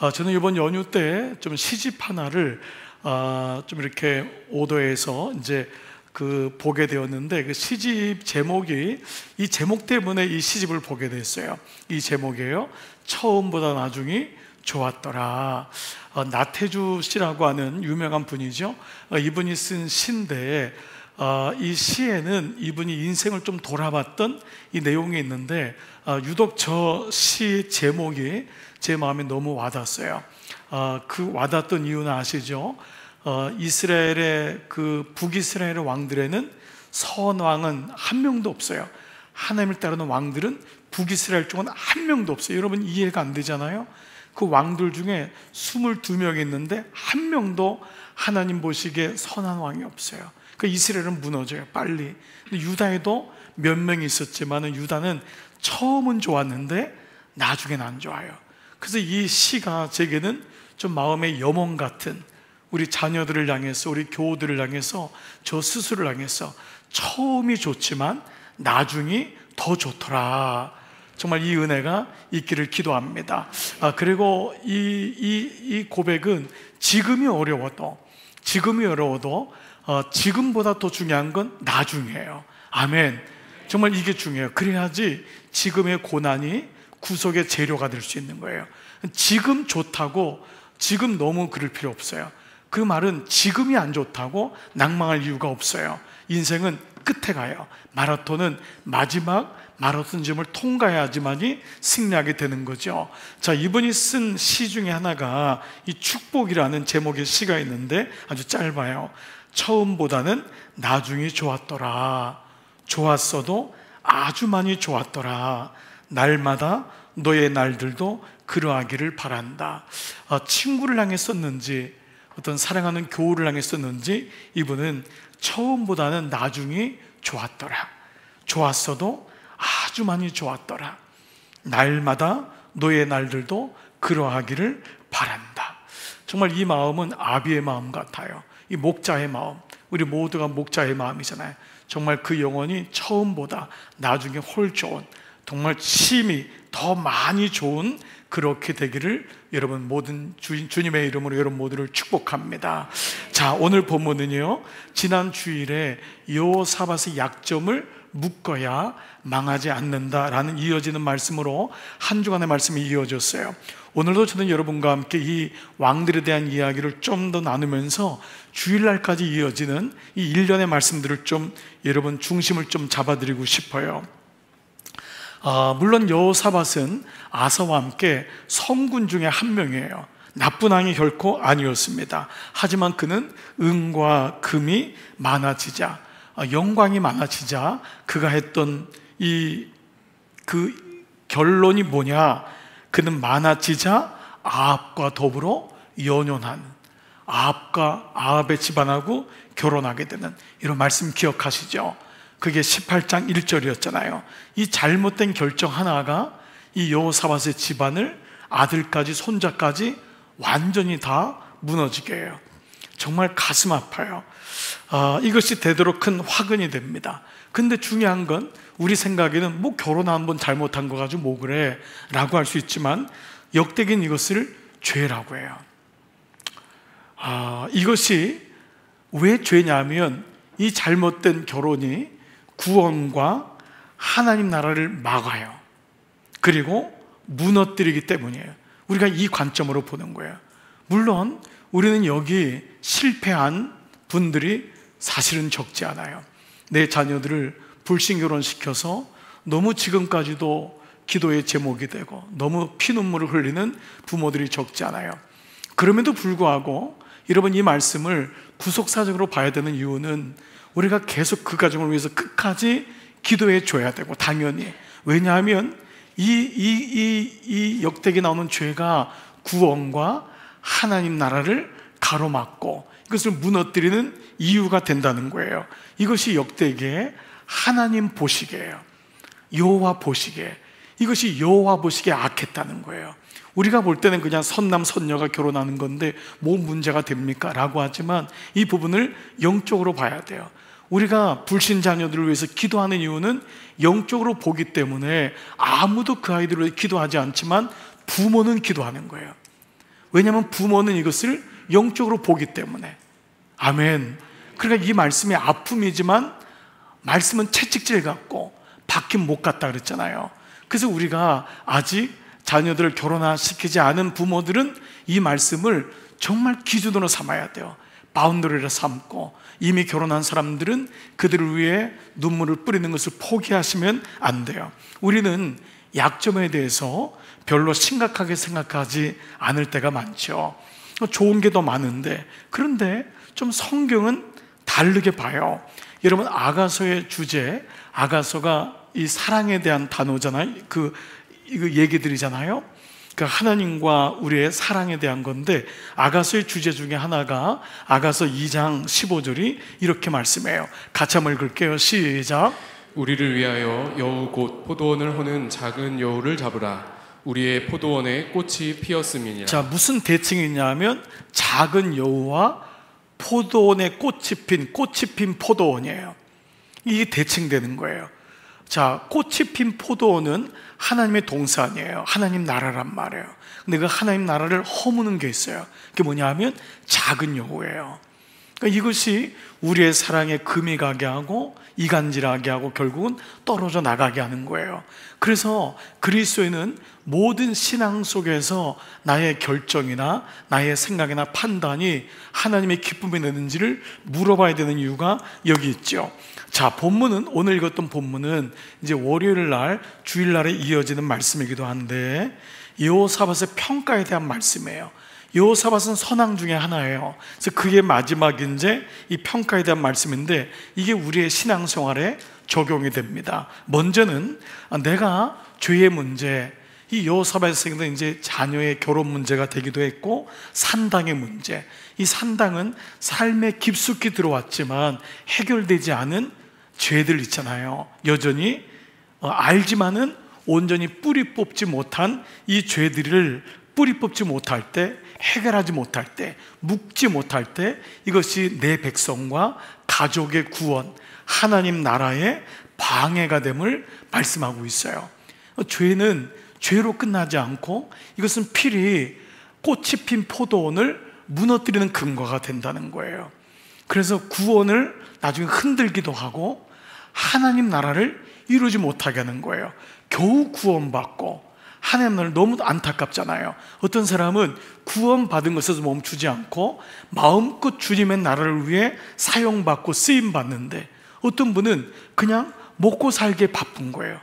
저는 이번 연휴 때 좀 시집 하나를 좀 이렇게 오더해서 이제 보게 되었는데, 그 시집 제목이, 이 제목 때문에 이 시집을 보게 됐어요. 이 제목이에요. 처음보다 나중이 좋았더라. 나태주 씨라고 하는 유명한 분이죠. 이분이 쓴 시인데, 이 시에는 이분이 인생을 좀 돌아봤던 이 내용이 있는데, 유독 저 시 제목이 제 마음에 너무 와닿았어요. 그 와닿았던 이유는 아시죠? 이스라엘의 북이스라엘의 왕들에는 선왕은 한 명도 없어요. 하나님을 따르는 왕들은 북이스라엘 쪽은 한 명도 없어요. 여러분 이해가 안 되잖아요. 그 왕들 중에 22명 있는데 한 명도 하나님 보시기에 선한 왕이 없어요. 그 이스라엘은 무너져요, 빨리. 근데 유다에도 몇 명이 있었지만 유다는 처음은 좋았는데 나중엔 안 좋아요. 그래서 이 시가 제게는 좀 마음의 염원 같은, 우리 자녀들을 향해서, 우리 교우들을 향해서, 저 스스로를 향해서 처음이 좋지만 나중이 더 좋더라. 정말 이 은혜가 있기를 기도합니다. 그리고 이 고백은 지금이 어려워도 지금보다 더 중요한 건 나중이에요. 아멘. 정말 이게 중요해요. 그래야지 지금의 고난이 구속의 재료가 될 수 있는 거예요. 지금 좋다고 지금 너무 그럴 필요 없어요. 그 말은 지금이 안 좋다고 낭망할 이유가 없어요. 인생은 끝에 가요. 마라톤은 마지막 마라톤점을 통과해야지만이 승리하게 되는 거죠. 자, 이분이 쓴 시 중에 하나가 이 축복이라는 제목의 시가 있는데 아주 짧아요. 처음보다는 나중이 좋았더라. 좋았어도 아주 많이 좋았더라. 날마다 너의 날들도 그러하기를 바란다. 친구를 향해 썼는지, 어떤 사랑하는 교우를 향해 썼는지, 이분은 처음보다는 나중이 좋았더라. 좋았어도 아주 많이 좋았더라. 날마다 너의 날들도 그러하기를 바란다. 정말 이 마음은 아비의 마음 같아요. 이 목자의 마음, 우리 모두가 목자의 마음이잖아요. 정말 그 영혼이 처음보다 나중에 훨 좋은, 정말 심히 더 많이 좋은, 그렇게 되기를 여러분 모든 주님의 이름으로 여러분 모두를 축복합니다. 자, 오늘 본문은요, 지난 주일에 여호사밧의 약점을 묶어야 망하지 않는다라는 이어지는 말씀으로 한 주간의 말씀이 이어졌어요. 오늘도 저는 여러분과 함께 이 왕들에 대한 이야기를 좀 더 나누면서 주일날까지 이어지는 이 일련의 말씀들을 좀 여러분 중심을 좀 잡아드리고 싶어요. 물론 여호사밧은 아사와 함께 성군 중에 한 명이에요. 나쁜 왕이 결코 아니었습니다. 하지만 그는 은과 금이 많아지자, 영광이 많아지자 그가 했던 그 결론이 뭐냐? 그는 많아지자 아합과 더불어 연연한, 아합의 집안하고 결혼하게 되는, 이런 말씀 기억하시죠? 그게 18장 1절이었잖아요. 이 잘못된 결정 하나가 이 여호사밧의 집안을, 아들까지 손자까지 완전히 다 무너지게 해요. 정말 가슴 아파요. 이것이 되도록 큰 화근이 됩니다. 근데 중요한 건 우리 생각에는 뭐 결혼 한 번 잘못한 거 가지고 뭐 그래 라고 할 수 있지만, 역대기는 이것을 죄라고 해요. 이것이 왜 죄냐면 이 잘못된 결혼이 구원과 하나님 나라를 막아요. 그리고 무너뜨리기 때문이에요. 우리가 이 관점으로 보는 거예요. 물론 우리는 여기 실패한 분들이 사실은 적지 않아요. 내 자녀들을 불신결혼시켜서 너무 지금까지도 기도의 제목이 되고 너무 피눈물을 흘리는 부모들이 적지 않아요. 그럼에도 불구하고 여러분, 이 말씀을 구속사적으로 봐야 되는 이유는 우리가 계속 그 가정을 위해서 끝까지 기도해 줘야 되고, 당연히. 왜냐하면 이 역대기에 나오는 죄가 구원과 하나님 나라를 가로막고 이것을 무너뜨리는 이유가 된다는 거예요. 이것이 역대기의 하나님 보시기에요. 여호와 보시기에. 이것이 여호와 보시기에 악했다는 거예요. 우리가 볼 때는 그냥 선남 선녀가 결혼하는 건데 뭐 문제가 됩니까? 라고 하지만 이 부분을 영적으로 봐야 돼요. 우리가 불신 자녀들을 위해서 기도하는 이유는 영적으로 보기 때문에 아무도 그 아이들을 위해 기도하지 않지만 부모는 기도하는 거예요. 왜냐하면 부모는 이것을 영적으로 보기 때문에. 아멘. 그러니까 이 말씀이 아픔이지만 말씀은 채찍질 같고 바뀐 못 같다 그랬잖아요. 그래서 우리가 아직 자녀들을 결혼시키지 않은 부모들은 이 말씀을 정말 기준으로 삼아야 돼요. 바운더리를 삼고, 이미 결혼한 사람들은 그들을 위해 눈물을 뿌리는 것을 포기하시면 안 돼요. 우리는 약점에 대해서 별로 심각하게 생각하지 않을 때가 많죠. 좋은 게 더 많은데, 그런데 좀 성경은 다르게 봐요. 여러분, 아가서의 주제, 아가서가 이 사랑에 대한 단어잖아요. 이거 얘기들이잖아요. 그 하나님과 우리의 사랑에 대한 건데, 아가서의 주제 중에 하나가 아가서 2장 15절이 이렇게 말씀해요. 같이 한번 읽을게요. 시작. 우리를 위하여 여우 곧 포도원을 허는 작은 여우를 잡으라. 우리의 포도원에 꽃이 피었음이니라. 자, 무슨 대칭이 있냐면 작은 여우와 포도원에 꽃이 핀 포도원이에요. 이게 대칭되는 거예요. 자, 꽃이 핀 포도원은 하나님의 동산이에요. 하나님 나라란 말이에요. 근데 그 하나님 나라를 허무는 게 있어요. 그게 뭐냐 하면 작은 여우예요. 그러니까 이것이 우리의 사랑에 금이 가게 하고 이간질하게 하고 결국은 떨어져 나가게 하는 거예요. 그래서 그리스도인은 모든 신앙 속에서 나의 결정이나 나의 생각이나 판단이 하나님의 기쁨이 되는지를 물어봐야 되는 이유가 여기 있죠. 자, 본문은, 오늘 읽었던 본문은 이제 월요일 날, 주일날에 이어지는 말씀이기도 한데, 여호사밧의 평가에 대한 말씀이에요. 여호사밧은 선왕 중에 하나예요. 그래서 그게 마지막 이제 이 평가에 대한 말씀인데, 이게 우리의 신앙생활에 적용이 됩니다. 먼저는 내가 죄의 문제, 이 여호사밧에서는 이제 자녀의 결혼 문제가 되기도 했고, 산당의 문제, 이 산당은 삶에 깊숙이 들어왔지만 해결되지 않은 죄들 있잖아요. 여전히 알지만은 온전히 뿌리 뽑지 못한 이 죄들을 뿌리 뽑지 못할 때, 해결하지 못할 때, 묵지 못할 때, 이것이 내 백성과 가족의 구원, 하나님 나라의 방해가 됨을 말씀하고 있어요. 죄는 죄로 끝나지 않고 이것은 필히 꽃이 핀 포도원을 무너뜨리는 근거가 된다는 거예요. 그래서 구원을 나중에 흔들기도 하고 하나님 나라를 이루지 못하게 하는 거예요. 겨우 구원받고 하나님 나라를 너무 안타깝잖아요. 어떤 사람은 구원받은 것에서 멈추지 않고 마음껏 주님의 나라를 위해 사용받고 쓰임받는데, 어떤 분은 그냥 먹고 살기에 바쁜 거예요.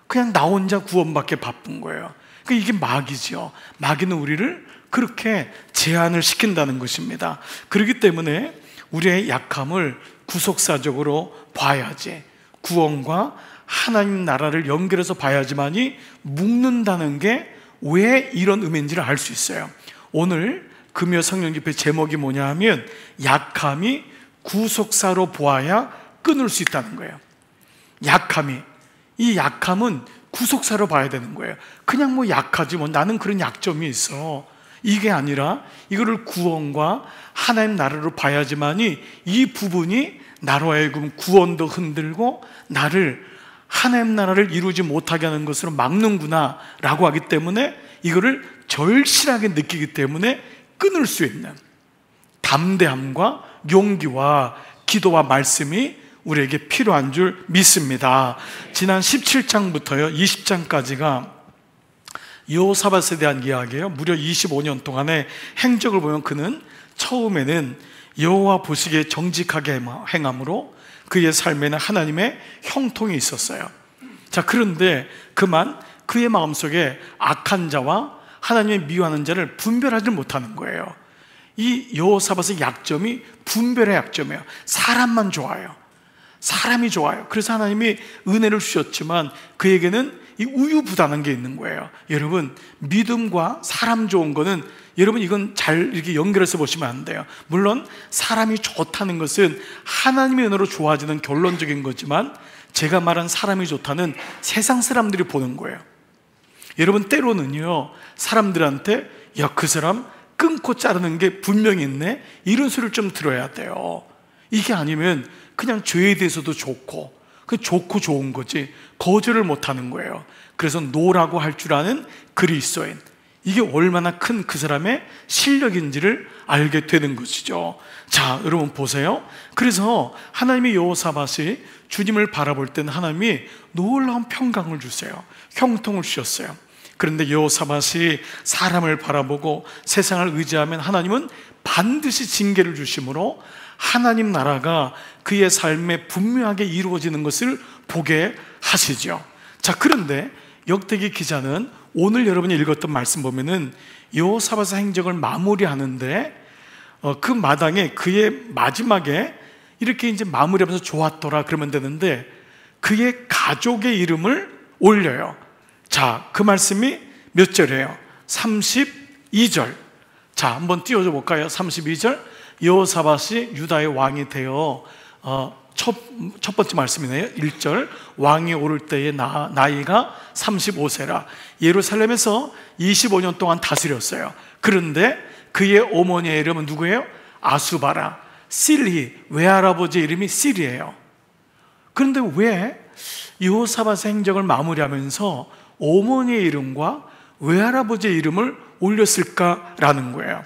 그냥 나 혼자 구원받기에 바쁜 거예요. 그러니까 이게 마귀죠. 마귀는 우리를 그렇게 제한을 시킨다는 것입니다. 그렇기 때문에 우리의 약함을 구속사적으로 봐야지, 구원과 하나님 나라를 연결해서 봐야지만이 묶는다는 게 왜 이런 의미인지를 알 수 있어요. 오늘 금요 성령 집회 제목이 뭐냐 하면 약함이 구속사로 보아야 끊을 수 있다는 거예요. 이 약함은 구속사로 봐야 되는 거예요. 그냥 뭐 약하지, 뭐 나는 그런 약점이 있어, 이게 아니라 이거를 구원과 하나님 나라로 봐야지만이 이 부분이 나로 하여금 구원도 흔들고 나를 하나님 나라를 이루지 못하게 하는 것으로 막는구나 라고 하기 때문에, 이거를 절실하게 느끼기 때문에 끊을 수 있는 담대함과 용기와 기도와 말씀이 우리에게 필요한 줄 믿습니다. 지난 17장부터요 20장까지가 여호사밧에 대한 이야기예요. 무려 25년 동안의 행적을 보면 그는 처음에는 여호와 보시기에 정직하게 행함으로 그의 삶에는 하나님의 형통이 있었어요. 자, 그런데 그만 그의 마음속에 악한 자와 하나님의 미워하는 자를 분별하지 못하는 거예요. 이 여호사밧의 약점이 분별의 약점이에요. 사람만 좋아요. 사람이 좋아요. 그래서 하나님이 은혜를 주셨지만 그에게는 이 우유부단한 게 있는 거예요. 여러분, 믿음과 사람 좋은 거는, 여러분 이건 잘 이렇게 연결해서 보시면 안 돼요. 물론 사람이 좋다는 것은 하나님의 은혜로 좋아지는 결론적인 거지만, 제가 말한 사람이 좋다는 세상 사람들이 보는 거예요. 여러분, 때로는요 사람들한테 야, 그 사람 끊고 자르는 게 분명히 있네, 이런 소리를 좀 들어야 돼요. 이게 아니면 그냥 죄에 대해서도 좋고, 그 좋고 좋은 거지 거절을 못하는 거예요. 그래서 노라고 할 줄 아는 그리스도인, 이게 얼마나 큰 그 사람의 실력인지를 알게 되는 것이죠. 자, 여러분 보세요. 그래서 하나님의 여호사밧이 주님을 바라볼 때는 하나님이 놀라운 평강을 주세요. 형통을 주셨어요. 그런데 여호사밧이 사람을 바라보고 세상을 의지하면 하나님은 반드시 징계를 주심으로 하나님 나라가 그의 삶에 분명하게 이루어지는 것을 보게 하시죠. 자, 그런데 역대기 기자는 오늘 여러분이 읽었던 말씀 보면은 여호사밧의 행적을 마무리하는데 그 마당에 그의 마지막에 이렇게 이제 마무리하면서 좋았더라 그러면 되는데 그의 가족의 이름을 올려요. 자, 그 말씀이 몇 절이에요? 32절. 자, 한번 띄워줘 볼까요? 32절. 여호사밧이 유다의 왕이 되어 첫 번째 말씀이네요. 1절. 왕이 오를 때의 나이가 35세라. 예루살렘에서 25년 동안 다스렸어요. 그런데 그의 어머니의 이름은 누구예요? 아수바라. 실히, 외할아버지 이름이 실이에요. 그런데 왜 여호사밧의 행적을 마무리하면서 어머니의 이름과 외할아버지의 이름을 올렸을까라는 거예요.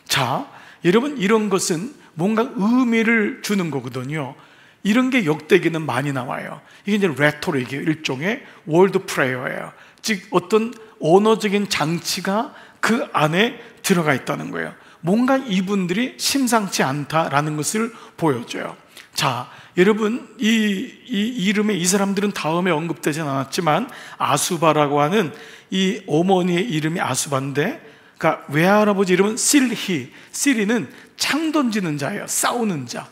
자, 여러분, 이런 것은 뭔가 의미를 주는 거거든요. 이런 게 역대기는 많이 나와요. 이게 이제 레토릭이에요. 일종의 월드 프레이어예요. 즉 어떤 언어적인 장치가 그 안에 들어가 있다는 거예요. 뭔가 이분들이 심상치 않다라는 것을 보여줘요. 자, 여러분, 이 이름에 이 사람들은 다음에 언급되진 않았지만 아수바라고 하는 이 어머니의 이름이 아수바인데, 그러니까 외할아버지 이름은 실히. 실히는 창 던지는 자예요. 싸우는 자.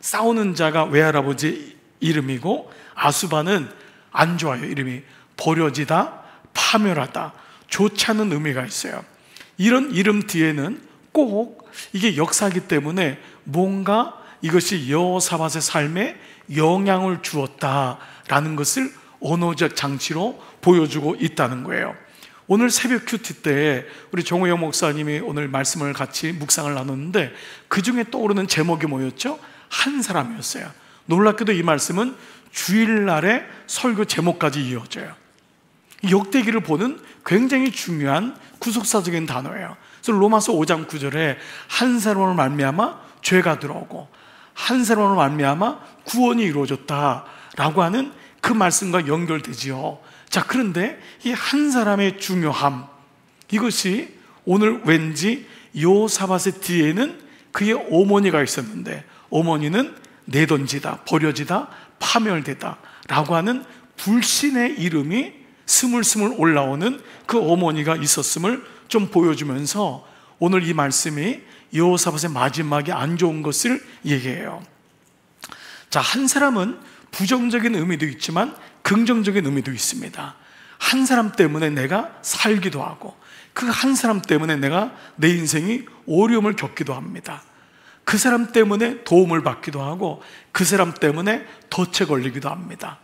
싸우는 자가 외할아버지 이름이고, 아수바는 안 좋아요. 이름이 버려지다, 파멸하다, 좋지 않은 의미가 있어요. 이런 이름 뒤에는 꼭 이게 역사이기 때문에 뭔가 이것이 여호사밧의 삶에 영향을 주었다라는 것을 언어적 장치로 보여주고 있다는 거예요. 오늘 새벽 큐티 때 우리 정호영 목사님이 오늘 말씀을 같이 묵상을 나눴는데 그 중에 떠오르는 제목이 뭐였죠? 한 사람이었어요. 놀랍게도 이 말씀은 주일날의 설교 제목까지 이어져요. 역대기를 보는 굉장히 중요한 구속사적인 단어예요. 그래서 로마서 5장 9절에 한 사람으로 말미암아 죄가 들어오고 한 사람으로 말미암아 구원이 이루어졌다라고 하는 그 말씀과 연결되지요. 자, 그런데 이 한 사람의 중요함, 이것이 오늘 왠지 여호사밧의 뒤에는 그의 어머니가 있었는데 어머니는 내던지다, 버려지다, 파멸되다 라고 하는 불신의 이름이 스물스물 올라오는 그 어머니가 있었음을 좀 보여주면서 오늘 이 말씀이 여호사밧의 마지막에 안 좋은 것을 얘기해요. 자, 한 사람은 부정적인 의미도 있지만 긍정적인 의미도 있습니다. 한 사람 때문에 내가 살기도 하고 그 한 사람 때문에 내가 내 인생이 어려움을 겪기도 합니다. 그 사람 때문에 도움을 받기도 하고 그 사람 때문에 덫에 걸리기도 합니다.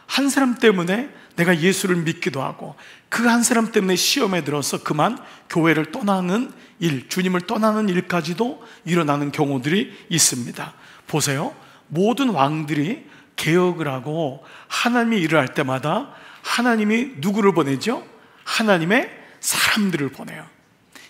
한 사람 때문에 내가 예수를 믿기도 하고 그 한 사람 때문에 시험에 들어서 그만 교회를 떠나는 일, 주님을 떠나는 일까지도 일어나는 경우들이 있습니다. 보세요. 모든 왕들이 개혁을 하고 하나님이 일을 할 때마다 하나님이 누구를 보내죠? 하나님의 사람들을 보내요.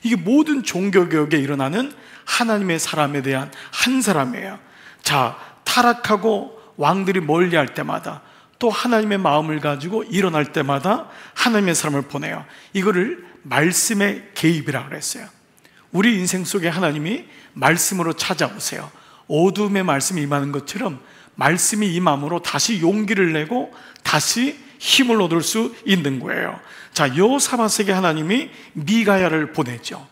이게 모든 종교개혁에 일어나는 하나님의 사람에 대한 한 사람이에요. 자, 타락하고 왕들이 멀리할 때마다 또 하나님의 마음을 가지고 일어날 때마다 하나님의 사람을 보내요. 이거를 말씀의 개입이라고 그랬어요. 우리 인생 속에 하나님이 말씀으로 찾아오세요. 어둠의 말씀이 임하는 것처럼 말씀이 임함으로 다시 용기를 내고 다시 힘을 얻을 수 있는 거예요. 자, 여호사밧에게 하나님이 미가야를 보내죠.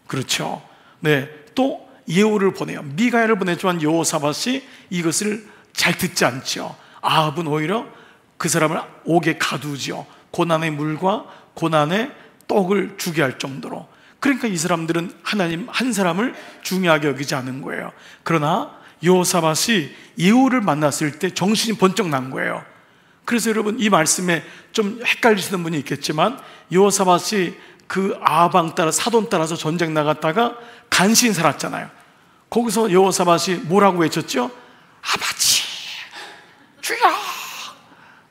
그렇죠. 네, 또 예후를 보내요. 미가야를 보내지만 여호사밧이 이것을 잘 듣지 않죠. 아합은 오히려 그 사람을 옥에 가두죠. 고난의 물과 고난의 떡을 주게 할 정도로. 그러니까 이 사람들은 하나님 한 사람을 중요하게 여기지 않은 거예요. 그러나 여호사밧이 예후를 만났을 때 정신이 번쩍 난 거예요. 그래서 여러분, 이 말씀에 좀 헷갈리시는 분이 있겠지만 여호사밧이 그 아방 따라 사돈 따라서 전쟁 나갔다가 간신히 살았잖아요. 거기서 여호사밧이 뭐라고 외쳤죠? 아버지 주여.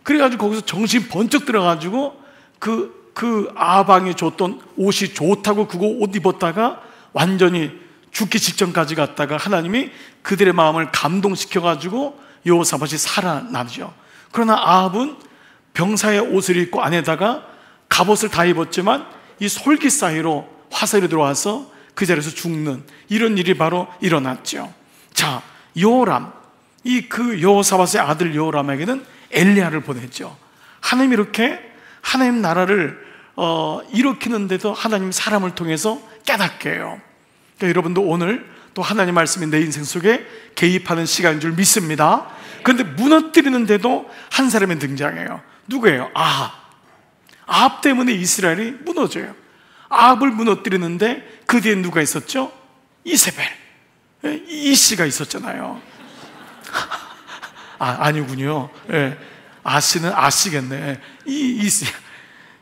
그래가지고 거기서 정신 번쩍 들어가지고 그 그 아방이 줬던 옷이 좋다고 그거 옷 입었다가 완전히 죽기 직전까지 갔다가 하나님이 그들의 마음을 감동시켜가지고 여호사밧이 살아나죠. 그러나 아합은 병사의 옷을 입고 안에다가 갑옷을 다 입었지만 이 솔깃 사이로 화살이 들어와서 그 자리에서 죽는 이런 일이 바로 일어났죠. 자, 여호람, 그 여호사밧의 아들 여호람에게는 엘리야를 보냈죠. 하나님이 이렇게 하나님 나라를 일으키는데도 하나님 사람을 통해서 깨닫게 해요. 그러니까 여러분도 오늘 또 하나님 말씀이 내 인생 속에 개입하는 시간인 줄 믿습니다. 그런데 무너뜨리는데도 한 사람이 등장해요. 누구예요? 아합 때문에 이스라엘이 무너져요. 아합을 무너뜨리는데 그 뒤에 누가 있었죠? 이세벨, 이씨가 있었잖아요. 아니군요. 아씨는 아씨겠네.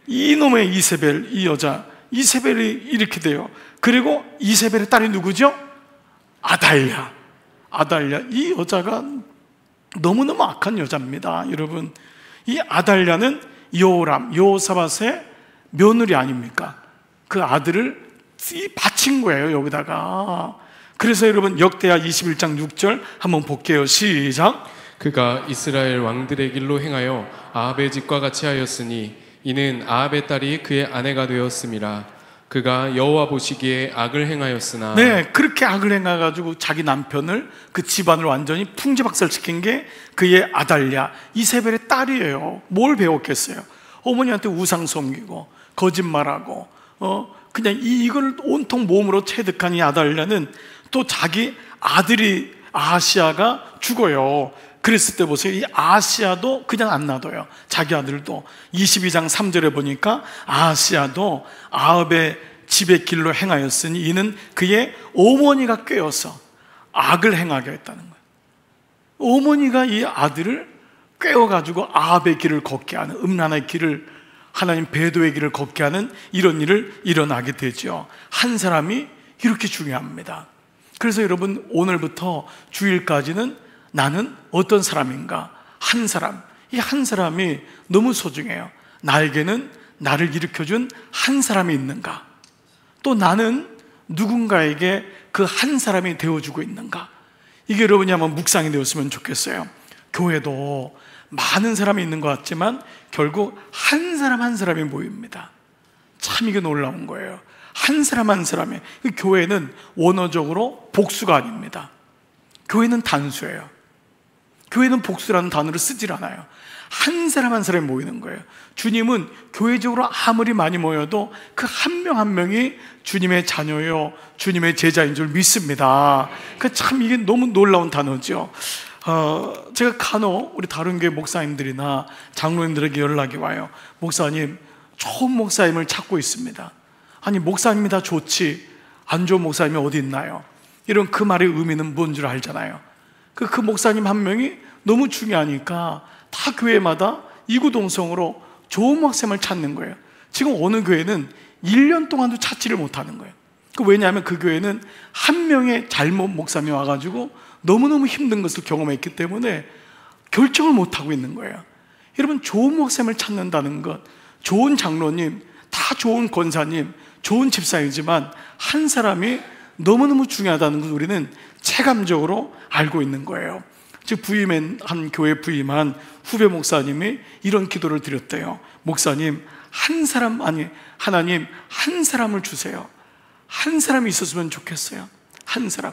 이놈의 이세벨, 이 여자 이세벨이 이렇게 돼요. 그리고 이세벨의 딸이 누구죠? 아달랴. 이 여자가 너무너무 악한 여자입니다. 여러분, 이 아달랴는 여호람, 여호사밧의 며느리 아닙니까? 그 아들을 바친 거예요, 여기다가. 그래서 여러분, 역대하 21장 6절 한번 볼게요. 시작. 그가 이스라엘 왕들의 길로 행하여 아합의 집과 같이 하였으니 이는 아합의 딸이 그의 아내가 되었음이라. 그가 여호와 보시기에 악을 행하였으나. 네, 그렇게 악을 행해가지고 자기 남편을, 그 집안을 완전히 풍지박살시킨 게 그의 아달랴, 이세벨의 딸이에요. 뭘 배웠겠어요? 어머니한테 우상 섬기고 거짓말하고 그냥 이걸 온통 몸으로 체득한 이 아달랴는 또 자기 아들이 아하시아가 죽어요. 그랬을 때 보세요. 이 아하시아도 그냥 안 놔둬요. 자기 아들도. 22장 3절에 보니까 아하시아도 아합의 집의 길로 행하였으니 이는 그의 어머니가 꾀어서 악을 행하게 했다는 거예요. 어머니가 이 아들을 꾀어가지고 아합의 길을 걷게 하는, 음란의 길을, 하나님 배도의 길을 걷게 하는 이런 일을 일어나게 되죠. 한 사람이 이렇게 중요합니다. 그래서 여러분, 오늘부터 주일까지는 나는 어떤 사람인가? 한 사람. 이 한 사람이 너무 소중해요. 나에게는 나를 일으켜준 한 사람이 있는가? 또 나는 누군가에게 그 한 사람이 되어주고 있는가? 이게 여러분이 한번 묵상이 되었으면 좋겠어요. 교회도 많은 사람이 있는 것 같지만 결국 한 사람 한 사람이 모입니다. 참 이게 놀라운 거예요. 한 사람 한 사람이. 교회는 원어적으로 복수가 아닙니다. 교회는 단수예요. 교회는 복수라는 단어를 쓰질 않아요. 한 사람 한 사람이 모이는 거예요. 주님은 교회적으로 아무리 많이 모여도 그 한 명 한 명이 주님의 자녀요, 주님의 제자인 줄 믿습니다. 그러니까 참 이게 너무 놀라운 단어죠. 제가 간혹 우리 다른 교회 목사님들이나 장로님들에게 연락이 와요. 목사님, 좋은 목사님을 찾고 있습니다. 아니, 목사님이 다 좋지 안 좋은 목사님이 어디 있나요? 이런 그 말의 의미는 뭔 줄 알잖아요. 그 목사님 한 명이 너무 중요하니까 다 교회마다 이구동성으로 좋은 목사님을 찾는 거예요. 지금 어느 교회는 1년 동안도 찾지를 못하는 거예요. 왜냐하면 그 교회는 한 명의 잘못 목사님이 와가지고 너무너무 힘든 것을 경험했기 때문에 결정을 못하고 있는 거예요. 여러분, 좋은 목사님을 찾는다는 것, 좋은 장로님, 다 좋은 권사님, 좋은 집사이지만 한 사람이 너무너무 중요하다는 걸 우리는 체감적으로 알고 있는 거예요. 즉, 한 교회 부임한 후배 목사님이 이런 기도를 드렸대요. 목사님, 하나님 한 사람을 주세요. 한 사람이 있었으면 좋겠어요. 한 사람.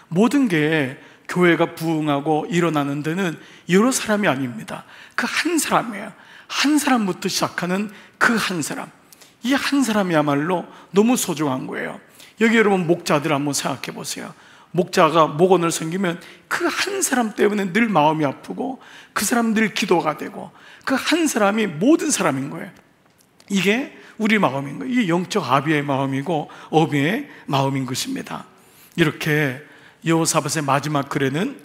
모든 게 교회가 부흥하고 일어나는 데는 여러 사람이 아닙니다. 그 한 사람이에요. 한 사람부터 시작하는 그 한 사람. 이 한 사람이야말로 너무 소중한 거예요. 여기 여러분, 목자들 한번 생각해 보세요. 목자가 목원을 섬기면 그 한 사람 때문에 늘 마음이 아프고 그 사람 늘 기도가 되고 그 한 사람이 모든 사람인 거예요. 이게 우리 마음인 거예요. 이게 영적 아비의 마음이고 어미의 마음인 것입니다. 이렇게 여호사밧의 마지막 글에는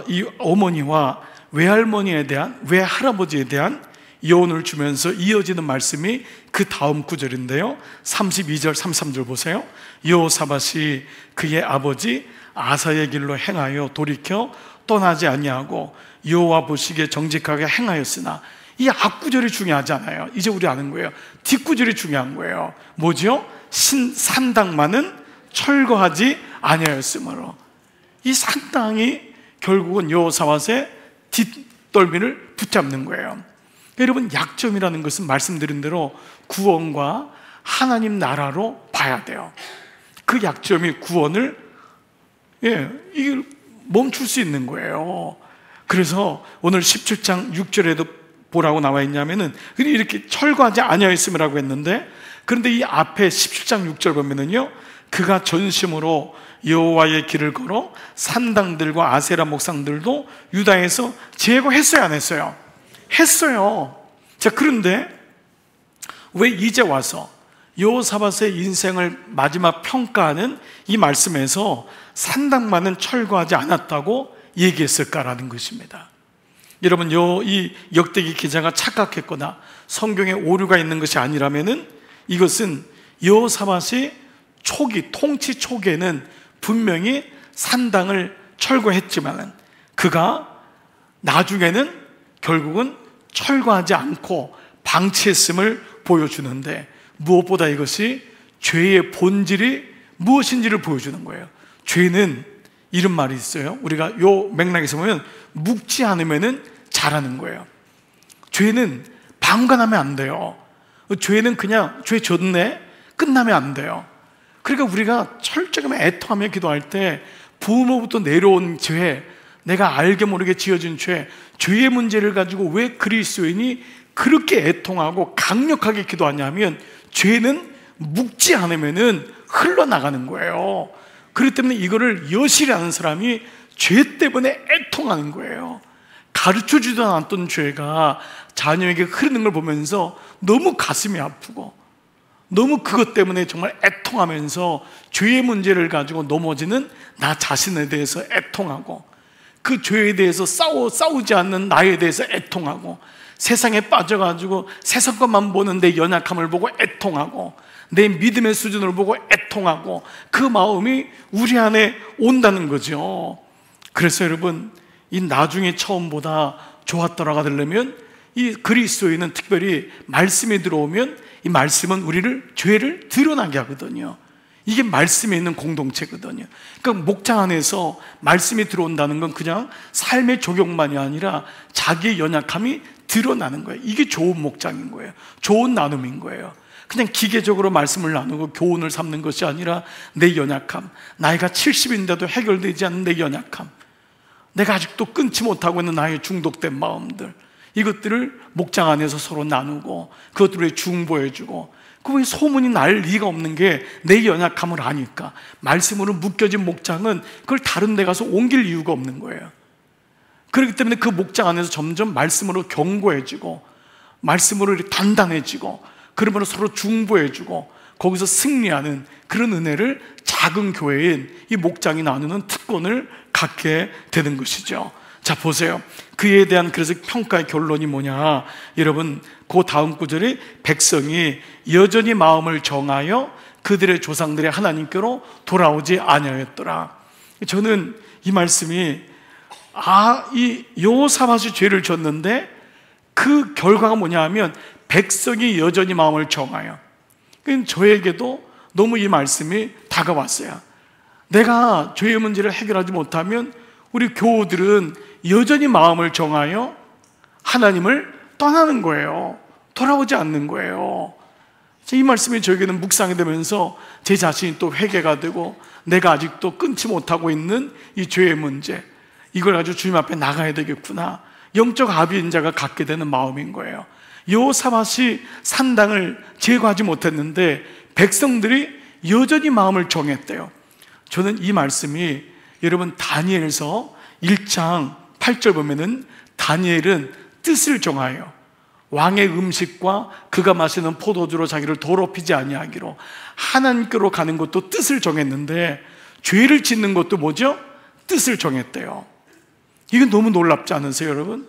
이 어머니와 외할아버지에 대한 여운을 주면서 이어지는 말씀이 그 다음 구절인데요, 32절 33절 보세요. 여호사밧이 그의 아버지 아사의 길로 행하여 돌이켜 떠나지 아니하고 여호와 보시기에 정직하게 행하였으나 이 앞구절이 중요하지 않아요. 이제 우리 아는 거예요. 뒷구절이 중요한 거예요. 뭐죠? 산당만은 철거하지 아니하였으므로. 이 산당이 결국은 여호사밧의 뒷덜미를 붙잡는 거예요. 여러분, 약점이라는 것은 말씀드린 대로 구원과 하나님 나라로 봐야 돼요. 그 약점이 구원을 이게 멈출 수 있는 거예요. 그래서 오늘 17장 6절에도 뭐라고 나와 있냐면은 이렇게 철거하지 아니하였음이라고 했는데, 그런데 이 앞에 17장 6절 보면은요, 그가 전심으로 여호와의 길을 걸어 산당들과 아세라 목상들도 유다에서 제거했어요, 안 했어요? 했어요. 자, 그런데 왜 이제 와서 여호사밧의 인생을 마지막 평가하는 이 말씀에서 산당만은 철거하지 않았다고 얘기했을까라는 것입니다. 여러분, 이 역대기 기자가 착각했거나 성경에 오류가 있는 것이 아니라면은 이것은 여호사밧이 통치 초기에는 분명히 산당을 철거했지만 그가 나중에는 결국은 철거하지 않고 방치했음을 보여주는데, 무엇보다 이것이 죄의 본질이 무엇인지를 보여주는 거예요. 죄는 이런 말이 있어요. 우리가 요 맥락에서 보면 묵지 않으면 잘하는 거예요. 죄는 방관하면 안 돼요. 죄는 그냥 죄 졌네 끝나면 안 돼요. 그러니까 우리가 철저히 애통하며 기도할 때 부모부터 내려온 죄, 내가 알게 모르게 지어진 죄의 문제를 가지고 왜 그리스도인이 그렇게 애통하고 강력하게 기도하냐면, 죄는 묵지 않으면 흘러나가는 거예요. 그렇기 때문에 이거를 여실히 아는 사람이 죄 때문에 애통하는 거예요. 가르쳐주지도 않았던 죄가 자녀에게 흐르는 걸 보면서 너무 가슴이 아프고, 너무 그것 때문에 정말 애통하면서 죄의 문제를 가지고 넘어지는 나 자신에 대해서 애통하고, 그 죄에 대해서 싸우지 않는 나에 대해서 애통하고, 세상에 빠져가지고 세상 것만 보는 내 연약함을 보고 애통하고, 내 믿음의 수준을 보고 애통하고, 그 마음이 우리 안에 온다는 거죠. 그래서 여러분, 이 나중에 처음보다 좋았더라가 되려면 이 그리스도인은 특별히 말씀이 들어오면 이 말씀은 우리를 죄를 드러나게 하거든요. 이게 말씀에 있는 공동체거든요. 그러니까 목장 안에서 말씀이 들어온다는 건 그냥 삶의 적용만이 아니라 자기의 연약함이 드러나는 거예요. 이게 좋은 목장인 거예요. 좋은 나눔인 거예요. 그냥 기계적으로 말씀을 나누고 교훈을 삼는 것이 아니라 내 연약함, 나이가 70인데도 해결되지 않는 내 연약함, 내가 아직도 끊지 못하고 있는 나의 중독된 마음들, 이것들을 목장 안에서 서로 나누고 그것들을 중보해주고, 그 소문이 날 리가 없는 게 내 연약함을 아니까. 말씀으로 묶여진 목장은 그걸 다른 데 가서 옮길 이유가 없는 거예요. 그렇기 때문에 그 목장 안에서 점점 말씀으로 견고해지고, 말씀으로 단단해지고, 그러므로 서로 중보해주고, 거기서 승리하는 그런 은혜를 작은 교회인 이 목장이 나누는 특권을 갖게 되는 것이죠. 자, 보세요. 그에 대한 그래서 평가의 결론이 뭐냐? 여러분, 그 다음 구절이 백성이 여전히 마음을 정하여 그들의 조상들의 하나님께로 돌아오지 아니하였더라. 저는 이 말씀이 이 여호사밧이 죄를 졌는데 그 결과가 뭐냐 하면 백성이 여전히 마음을 정하여. 저에게도 너무 이 말씀이 다가왔어요. 내가 죄의 문제를 해결하지 못하면 우리 교우들은 여전히 마음을 정하여 하나님을 떠나는 거예요. 돌아오지 않는 거예요. 이 말씀이 저에게는 묵상이 되면서 제 자신이 또 회개가 되고, 내가 아직도 끊지 못하고 있는 이 죄의 문제, 이걸 가지고 주님 앞에 나가야 되겠구나, 영적 아비인자가 갖게 되는 마음인 거예요. 여호사밧이 산당을 제거하지 못했는데 백성들이 여전히 마음을 정했대요. 저는 이 말씀이 여러분 다니엘서 1장 8절 보면은 다니엘은 뜻을 정하여 왕의 음식과 그가 마시는 포도주로 자기를 더럽히지 아니하기로 하나님께로 가는 것도 뜻을 정했는데, 죄를 짓는 것도 뭐죠? 뜻을 정했대요. 이건 너무 놀랍지 않으세요, 여러분?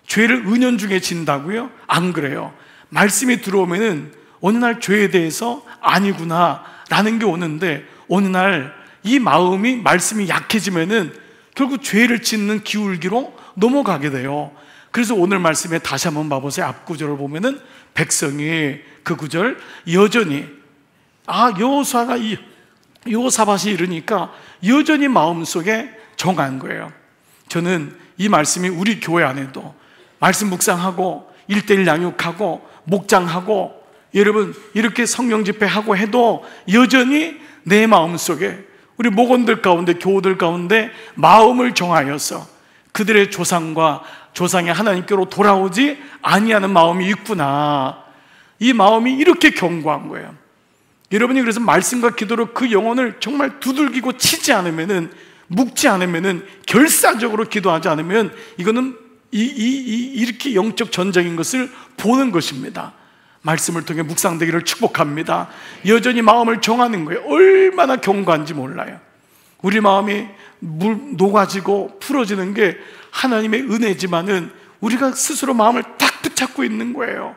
죄를 은연중에 진다고요? 안 그래요. 말씀이 들어오면은 어느 날 죄에 대해서 아니구나 라는 게 오는데, 어느 날 이 마음이, 말씀이 약해지면은 결국 죄를 짓는 기울기로 넘어가게 돼요. 그래서 오늘 말씀에 다시 한번 봐보세요. 앞 구절을 보면은 백성이 그 구절 여전히 여호사밧이 이르니까 여전히 마음속에 정한 거예요. 저는 이 말씀이 우리 교회 안에도 말씀 묵상하고 1:1 양육하고 목장하고 여러분 이렇게 성령 집회하고 해도 여전히 내 마음속에 우리 목원들 가운데 교우들 가운데 마음을 정하여서 그들의 조상의 하나님께로 돌아오지 아니하는 마음이 있구나. 이 마음이 이렇게 견고한 거예요. 여러분이 그래서 말씀과 기도로 그 영혼을 정말 두들기고 치지 않으면은, 묶지 않으면은, 결사적으로 기도하지 않으면 이거는 이렇게 영적 전쟁인 것을 보는 것입니다. 말씀을 통해 묵상되기를 축복합니다. 여전히 마음을 정하는 거예요. 얼마나 견고한지 몰라요. 우리 마음이 녹아지고 풀어지는 게 하나님의 은혜지만은 우리가 스스로 마음을 딱 붙잡고 있는 거예요.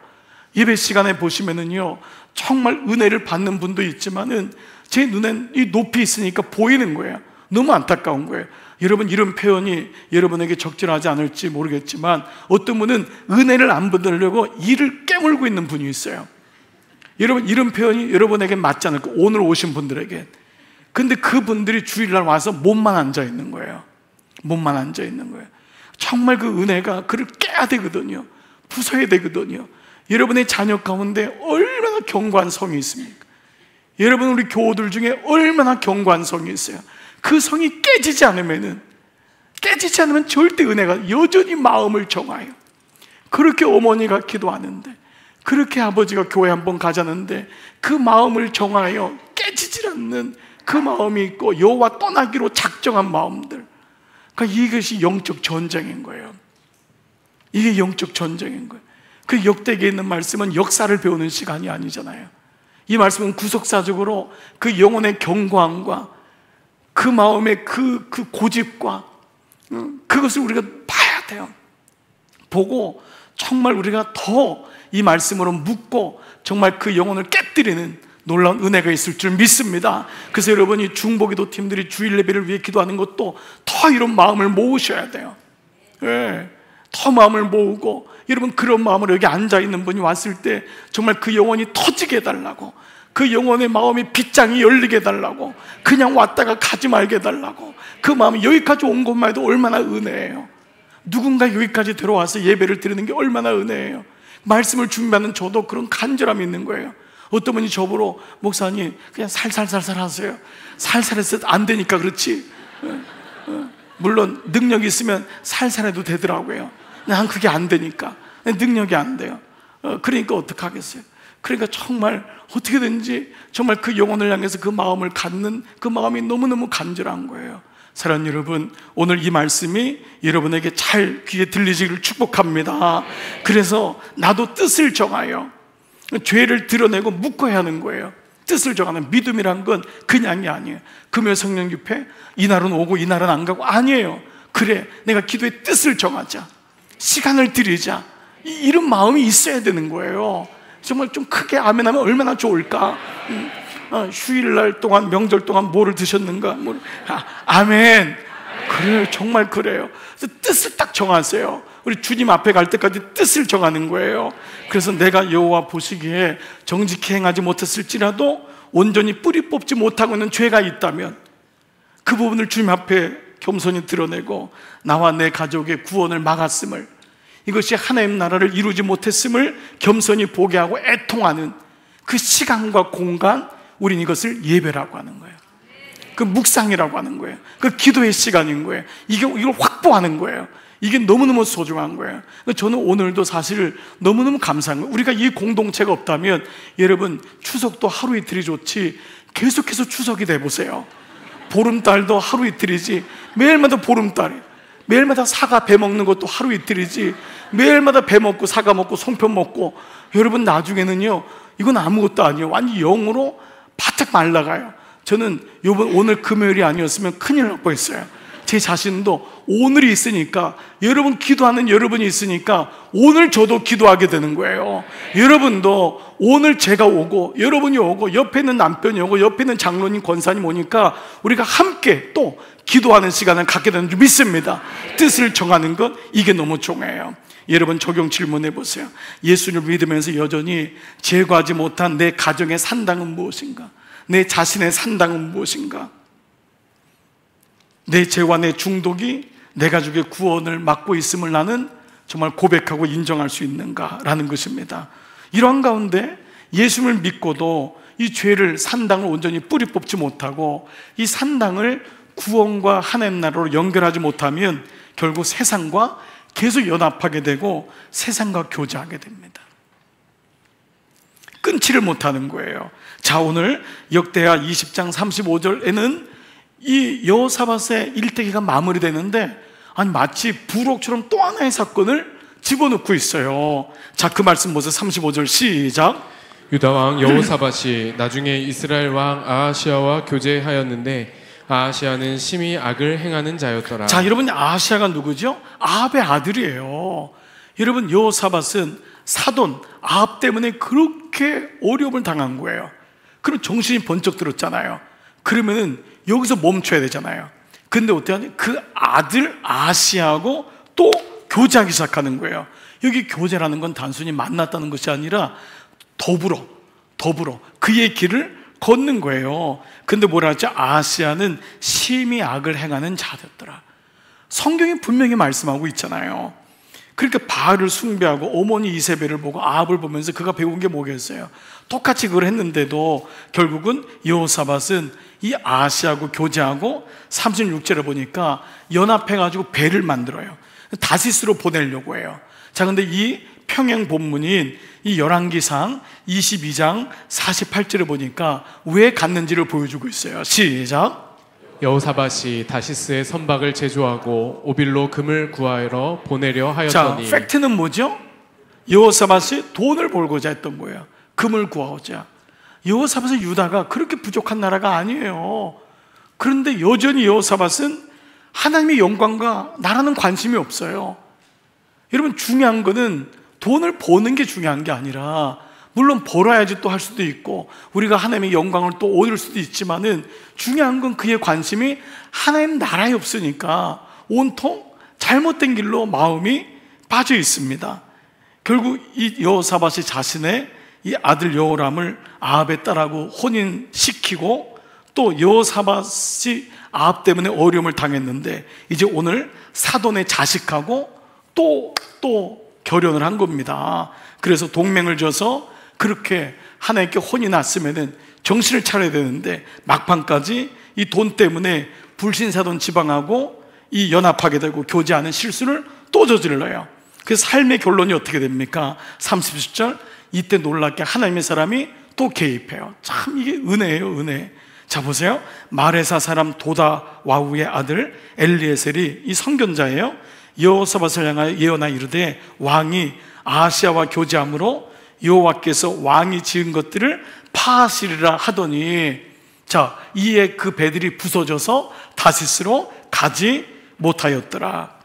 예배 시간에 보시면은요, 정말 은혜를 받는 분도 있지만은 제 눈엔 이 높이 있으니까 보이는 거예요. 너무 안타까운 거예요. 여러분, 이런 표현이 여러분에게 적절하지 않을지 모르겠지만 어떤 분은 은혜를 안 받으려고 이를 깨물고 있는 분이 있어요. 여러분, 이런 표현이 여러분에게 맞지 않을 거예요. 오늘 오신 분들에게. 근데 그분들이 주일날 와서 몸만 앉아 있는 거예요. 몸만 앉아 있는 거예요. 정말 그 은혜가 그를 깨야 되거든요. 부숴야 되거든요. 여러분의 자녀 가운데 얼마나 견고한 성이 있습니까? 여러분, 우리 교우들 중에 얼마나 견고한 성이 있어요. 그 성이 깨지지 않으면 절대 은혜가 여전히 마음을 정하여. 그렇게 어머니가 기도하는데, 그렇게 아버지가 교회 한번 가자는데 그 마음을 정하여 깨지질 않는 그 마음이 있고 여호와 떠나기로 작정한 마음들. 그러니까 이것이 영적 전쟁인 거예요. 이게 영적 전쟁인 거예요. 그 역대기에 있는 말씀은 역사를 배우는 시간이 아니잖아요. 이 말씀은 구속사적으로 그 영혼의 견고함과 그 마음의 그 고집과 그것을 우리가 봐야 돼요. 보고 정말 우리가 더 이 말씀으로 묻고 정말 그 영혼을 깨뜨리는 놀라운 은혜가 있을 줄 믿습니다. 그래서 여러분이 중보기도 팀들이 주일 예배를 위해 기도하는 것도 더 이런 마음을 모으셔야 돼요. 예, 더 마음을 모으고, 여러분 그런 마음으로 여기 앉아있는 분이 왔을 때 정말 그 영혼이 터지게 해달라고, 그 영혼의 마음이 빗장이 열리게 해달라고, 그냥 왔다가 가지 말게 해달라고. 그 마음이 여기까지 온 것만 해도 얼마나 은혜예요. 누군가 여기까지 들어와서 예배를 드리는 게 얼마나 은혜예요. 말씀을 준비하는 저도 그런 간절함이 있는 거예요. 어떤 분이 저보러, 목사님 그냥 살살살살 하세요. 살살해서 안 되니까 그렇지, 물론 능력이 있으면 살살해도 되더라고요. 난 그게 안 되니까, 능력이 안 돼요. 그러니까 어떡하겠어요. 그러니까 정말 어떻게든지 정말 그 영혼을 향해서 그 마음을 갖는 그 마음이 너무너무 간절한 거예요. 사랑하는 여러분, 오늘 이 말씀이 여러분에게 잘 귀에 들리시기를 축복합니다. 그래서 나도 뜻을 정하여 죄를 드러내고 묶어야 하는 거예요. 뜻을 정하는 믿음이란 건 그냥이 아니에요. 금요 성령 집회 이날은 오고 이날은 안 가고 아니에요. 그래, 내가 기도의 뜻을 정하자, 시간을 드리자, 이런 마음이 있어야 되는 거예요. 정말 좀 크게 아멘하면 얼마나 좋을까. 휴일날 동안, 명절 동안 뭐를 드셨는가? 아멘. 그래요, 정말 그래요. 그래서 뜻을 딱 정하세요. 우리 주님 앞에 갈 때까지 뜻을 정하는 거예요. 그래서 내가 여호와 보시기에 정직히 행하지 못했을지라도 온전히 뿌리 뽑지 못하고 있는 죄가 있다면 그 부분을 주님 앞에 겸손히 드러내고, 나와 내 가족의 구원을 막았음을, 이것이 하나님 나라를 이루지 못했음을 겸손히 보게 하고 애통하는 그 시간과 공간, 우린 이것을 예배라고 하는 거예요. 그 묵상이라고 하는 거예요. 그 기도의 시간인 거예요. 이걸 확보하는 거예요. 이게 너무너무 소중한 거예요. 저는 오늘도 사실 너무너무 감사한 거예요. 우리가 이 공동체가 없다면, 여러분 추석도 하루 이틀이 좋지 계속해서 추석이 돼보세요. 보름달도 하루 이틀이지, 매일마다 보름달이에요. 매일마다 사과 배 먹는 것도 하루 이틀이지, 매일마다 배 먹고 사과 먹고 송편 먹고, 여러분 나중에는요 이건 아무것도 아니에요. 완전 영으로 바짝 말라가요. 저는 오늘 금요일이 아니었으면 큰일 날 뻔했어요. 제 자신도 오늘이 있으니까, 여러분 기도하는 여러분이 있으니까 오늘 저도 기도하게 되는 거예요. 여러분도 오늘 제가 오고, 여러분이 오고, 옆에 있는 남편이 오고, 옆에 있는 장로님, 권사님 오니까 우리가 함께 또 기도하는 시간을 갖게 되는 줄 믿습니다. 뜻을 정하는 것, 이게 너무 중요해요. 여러분 적용 질문해 보세요. 예수를 믿으면서 여전히 제거하지 못한 내 가정의 산당은 무엇인가? 내 자신의 산당은 무엇인가? 내 죄와 내 중독이 내 가족의 구원을 막고 있음을 나는 정말 고백하고 인정할 수 있는가라는 것입니다. 이러한 가운데 예수를 믿고도 이 죄를, 산당을 온전히 뿌리 뽑지 못하고 이 산당을 구원과 하나님 나라로 연결하지 못하면 결국 세상과 계속 연합하게 되고 세상과 교제하게 됩니다. 끊지를 못하는 거예요. 자, 오늘 역대하 20장 35절에는 이 여호사밧의 일대기가 마무리되는데 마치 부록처럼 또 하나의 사건을 집어넣고 있어요. 자, 그 말씀 보세요. 35절 시작. 유다 왕 여호사밧이 나중에 이스라엘 왕 아하시아와 교제하였는데 아하시아는 심히 악을 행하는 자였더라. 자, 여러분, 아하시아가 누구죠? 아합의 아들이에요. 여러분, 여호사밧은 사돈 아합 때문에 그렇게 어려움을 당한 거예요. 그럼 정신이 번쩍 들었잖아요. 그러면은 여기서 멈춰야 되잖아요. 근데 어때요? 그 아들 아하시아하고 또 교제하기 시작하는 거예요. 여기 교제라는 건 단순히 만났다는 것이 아니라 더불어 그의 길을 걷는 거예요. 근데 뭐라 하죠? 아하시아는 심히 악을 행하는 자였더라. 성경이 분명히 말씀하고 있잖아요. 그러니까 바알을 숭배하고 어머니 이세벨을 보고 아합을 보면서 그가 배운 게 뭐겠어요? 똑같이 그걸 했는데도 결국은 여호사밧은 이 아하시아하고 교제하고 36절에 보니까 연합해가지고 배를 만들어요. 다시스로 보내려고 해요. 자, 근데 이 평행 본문인 이 열왕기상 22장 48절에 보니까 왜 갔는지를 보여주고 있어요. 시작. 여호사밧이 다시스의 선박을 제조하고 오빌로 금을 구하러 보내려 하였더니. 자, 팩트는 뭐죠? 여호사밧이 돈을 벌고자 했던 거예요. 금을 구하고자. 여호사밧은 유다가 그렇게 부족한 나라가 아니에요. 그런데 여전히 여호사밧은 하나님의 영광과 나라는 관심이 없어요. 여러분, 중요한 거는 돈을 버는 게 중요한 게 아니라, 물론 벌어야지 또 할 수도 있고 우리가 하나님의 영광을 또 얻을 수도 있지만은 중요한 건 그의 관심이 하나님 나라에 없으니까 온통 잘못된 길로 마음이 빠져 있습니다. 결국 이 여호사밧이 자신의 이 아들 여호람을 아합의 딸하고 혼인시키고 또 여호사밧이 아합 때문에 어려움을 당했는데 이제 오늘 사돈의 자식하고 또 결혼을 한 겁니다. 그래서 동맹을 져서 그렇게 하나님께 혼이 났으면은 정신을 차려야 되는데 막판까지 이 돈 때문에 불신사돈 지방하고 이 연합하게 되고 교제하는 실수를 또 저질러요. 그 삶의 결론이 어떻게 됩니까? 30절, 이때 놀랍게 하나님의 사람이 또 개입해요. 참 이게 은혜예요, 은혜. 자, 보세요. 마레사 사람 도다 와우의 아들 엘리에셀이 이 선견자예요. 여호사밧을 향하여 예언하여 이르되 왕이 아하시아와 교제함으로 여호와께서 왕이 지은 것들을 파하시리라 하더니, 자, 이에 그 배들이 부서져서 다시스로 가지 못하였더라.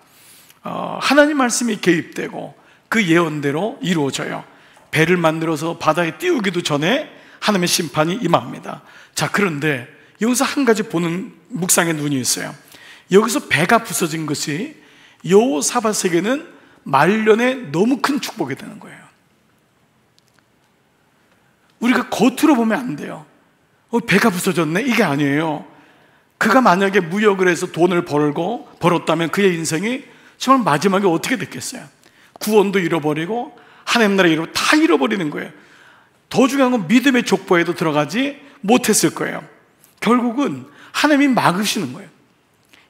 하나님 말씀이 개입되고 그 예언대로 이루어져요. 배를 만들어서 바다에 띄우기도 전에 하나님의 심판이 임합니다. 자, 그런데 여기서 한 가지 보는 묵상의 눈이 있어요. 여기서 배가 부서진 것이 여호사밧에게는 말년에 너무 큰 축복이 되는 거예요. 우리가 겉으로 보면 안 돼요. 배가 부서졌네? 이게 아니에요. 그가 만약에 무역을 해서 돈을 벌었다면 그의 인생이 정말 마지막에 어떻게 됐겠어요? 구원도 잃어버리고 하나님 나라 이름 다 잃어버리는 거예요. 더 중요한 건 믿음의 족보에도 들어가지 못했을 거예요. 결국은 하나님이 막으시는 거예요.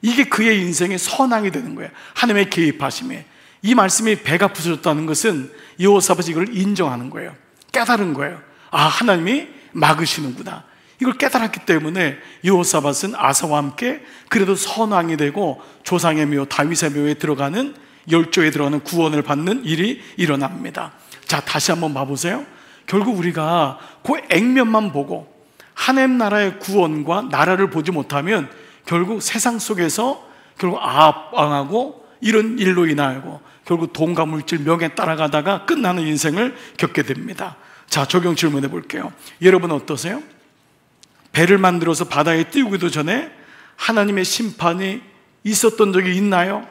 이게 그의 인생의 선앙이 되는 거예요. 하나님의 개입하심에. 이 말씀이 배가 부서졌다는 것은 여호사밧이 이걸 인정하는 거예요. 깨달은 거예요. 아, 하나님이 막으시는구나. 이걸 깨달았기 때문에 여호사밧은 아사와 함께 그래도 선왕이 되고 조상의 묘 다윗의 묘에 들어가는 열조에 들어가는 구원을 받는 일이 일어납니다. 자, 다시 한번 봐보세요. 결국 우리가 그 액면만 보고 하나님 나라의 구원과 나라를 보지 못하면 결국 세상 속에서 결국 아합 왕하고 이런 일로 인하여 결국 돈과 물질, 명에 따라가다가 끝나는 인생을 겪게 됩니다. 자, 적용 질문해 볼게요. 여러분 어떠세요? 배를 만들어서 바다에 띄우기도 전에 하나님의 심판이 있었던 적이 있나요?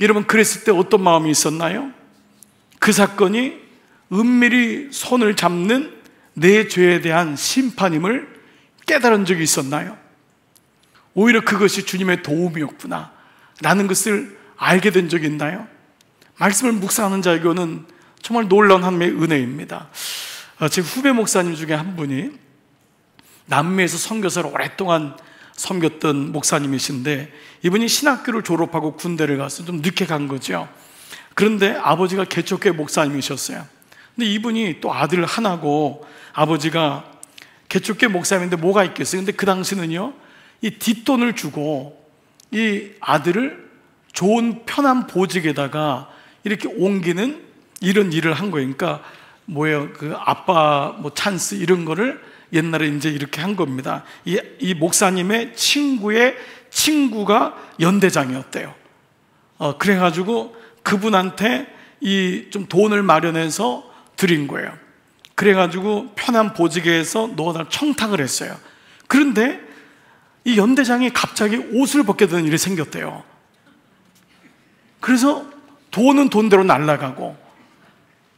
여러분, 그랬을 때 어떤 마음이 있었나요? 그 사건이 은밀히 손을 잡는 내 죄에 대한 심판임을 깨달은 적이 있었나요? 오히려 그것이 주님의 도움이었구나 라는 것을 알게 된 적이 있나요? 말씀을 묵상하는 자에게는 정말 놀라운 하나님의 은혜입니다. 제 후배 목사님 중에 한 분이 남미에서 선교사를 오랫동안 섬겼던 목사님이신데, 이분이 신학교를 졸업하고 군대를 가서 좀 늦게 간 거죠. 그런데 아버지가 개척교회 목사님이셨어요. 근데 이분이 또 아들 하나고, 아버지가 개척교회 목사님인데 뭐가 있겠어요? 근데 그 당시는요, 이 뒷돈을 주고 이 아들을 좋은 편한 보직에다가 이렇게 옮기는 이런 일을 한 거예요. 그러니까 뭐예요? 그 아빠 뭐 찬스 이런 거를 옛날에 이제 이렇게 한 겁니다. 이 목사님의 친구의 친구가 연대장이었대요. 그래가지고 그분한테 이 좀 돈을 마련해서 드린 거예요. 그래가지고 편한 보직에서 넣어다 청탁을 했어요. 그런데 이 연대장이 갑자기 옷을 벗게 되는 일이 생겼대요. 그래서 돈은 돈대로 날아가고,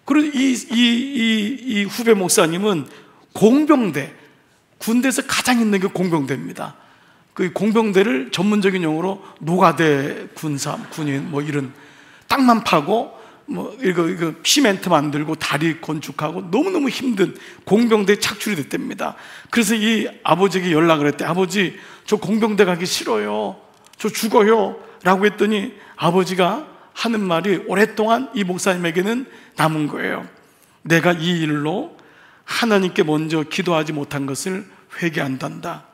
그리고 이 후배 목사님은 공병대, 군대에서 가장 있는 게 공병대입니다. 그 공병대를 전문적인 용어로 노가대 군인 뭐 이런, 땅만 파고 뭐 이거 시멘트 만들고 다리 건축하고 너무너무 힘든 공병대에 착출이 됐답니다. 그래서 이 아버지에게 연락을 했대. 아버지, 저 공병대 가기 싫어요, 저 죽어요 라고 했더니 아버지가 하는 말이 오랫동안 이 목사님에게는 남은 거예요. 내가 이 일로 하나님께 먼저 기도하지 못한 것을 회개한단다.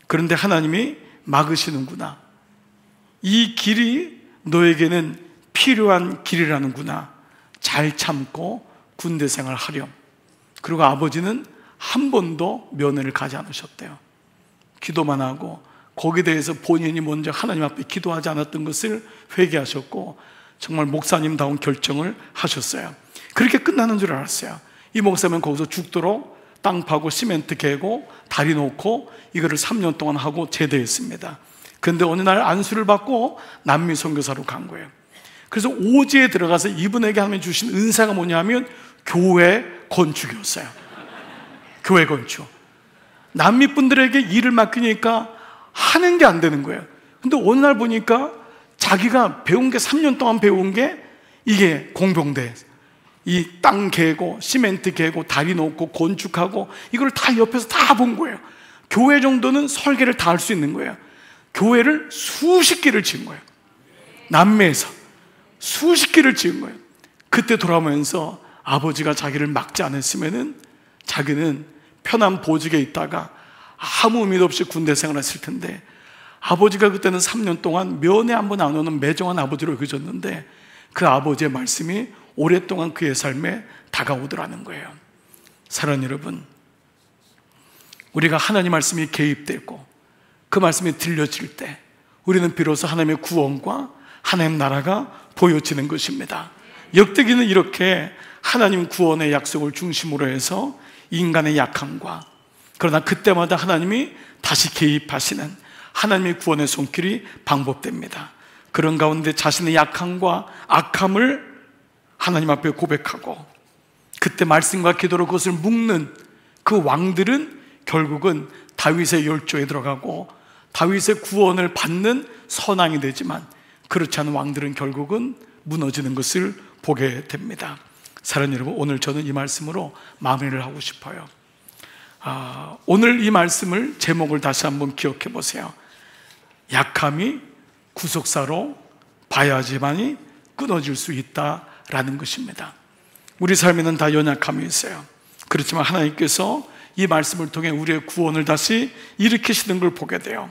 그런데 하나님이 막으시는구나. 이 길이 너에게는 필요한 길이라는구나. 잘 참고 군대 생활 하렴. 그리고 아버지는 한 번도 면회를 가지 않으셨대요. 기도만 하고, 거기에 대해서 본인이 먼저 하나님 앞에 기도하지 않았던 것을 회개하셨고, 정말 목사님다운 결정을 하셨어요. 그렇게 끝나는 줄 알았어요. 이 목사님은 거기서 죽도록 땅 파고 시멘트 개고 다리 놓고 이거를 3년 동안 하고 제대했습니다. 그런데 어느 날 안수를 받고 남미 선교사로 간 거예요. 그래서 오지에 들어가서 이분에게 하나님이 주신 은사가 뭐냐면 교회 건축이었어요. 교회 건축. 남미 분들에게 일을 맡기니까 하는 게 안 되는 거예요. 근데 어느 날 보니까 자기가 배운 게 3년 동안 배운 게 이게 공병대, 이 땅 개고 시멘트 개고 다리 놓고 건축하고 이걸 다 옆에서 다 본 거예요. 교회 정도는 설계를 다 할 수 있는 거예요. 교회를 수십 개를 지은 거예요. 남미에서 수십 개를 지은 거예요. 그때 돌아오면서 아버지가 자기를 막지 않았으면은 자기는 편한 보직에 있다가 아무 의미도 없이 군대 생활했을 텐데, 아버지가 그때는 3년 동안 면회 한 번 안 오는 매정한 아버지로 여겨졌는데 그 아버지의 말씀이 오랫동안 그의 삶에 다가오더라는 거예요. 사랑하는 여러분, 우리가 하나님 말씀이 개입되고 그 말씀이 들려질 때 우리는 비로소 하나님의 구원과 하나님 나라가 보여지는 것입니다. 역대기는 이렇게 하나님 구원의 약속을 중심으로 해서 인간의 약함과, 그러나 그때마다 하나님이 다시 개입하시는 하나님의 구원의 손길이 반복됩니다. 그런 가운데 자신의 약함과 악함을 하나님 앞에 고백하고 그때 말씀과 기도로 그것을 묶는 그 왕들은 결국은 다윗의 열조에 들어가고 다윗의 구원을 받는 선왕이 되지만, 그렇지 않은 왕들은 결국은 무너지는 것을 보게 됩니다. 사랑하는 여러분, 오늘 저는 이 말씀으로 마무리를 하고 싶어요. 오늘 이 말씀을 제목을 다시 한번 기억해 보세요. 약함이 구속사로 봐야지만이 끊어질 수 있다라는 것입니다. 우리 삶에는 다 연약함이 있어요. 그렇지만 하나님께서 이 말씀을 통해 우리의 구원을 다시 일으키시는 걸 보게 돼요.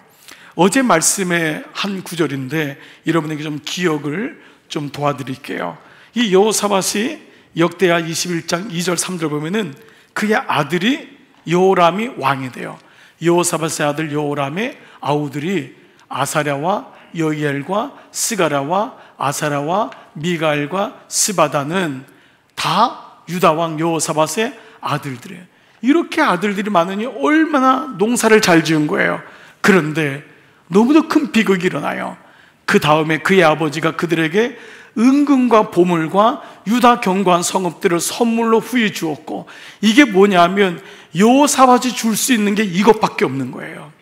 어제 말씀의 한 구절인데 여러분에게 좀 기억을 좀 도와드릴게요. 이 여호사밧이 역대하 21장 2절 3절 보면은 그의 아들이 여호람이 왕이 돼요. 여호사밧의 아들 여호람의 아우들이 아사랴와 여이엘과 스가랴와 아사랴와 미가엘과 스바다는 다 유다왕 여호사밧의 아들들이에요. 이렇게 아들들이 많으니 얼마나 농사를 잘 지은 거예요. 그런데 너무도 큰 비극이 일어나요. 그 다음에 그의 아버지가 그들에게 은금과 보물과 유다 견고한 성읍들을 선물로 후히 주었고, 이게 뭐냐면 여호사밧이 줄 수 있는 게 이것밖에 없는 거예요.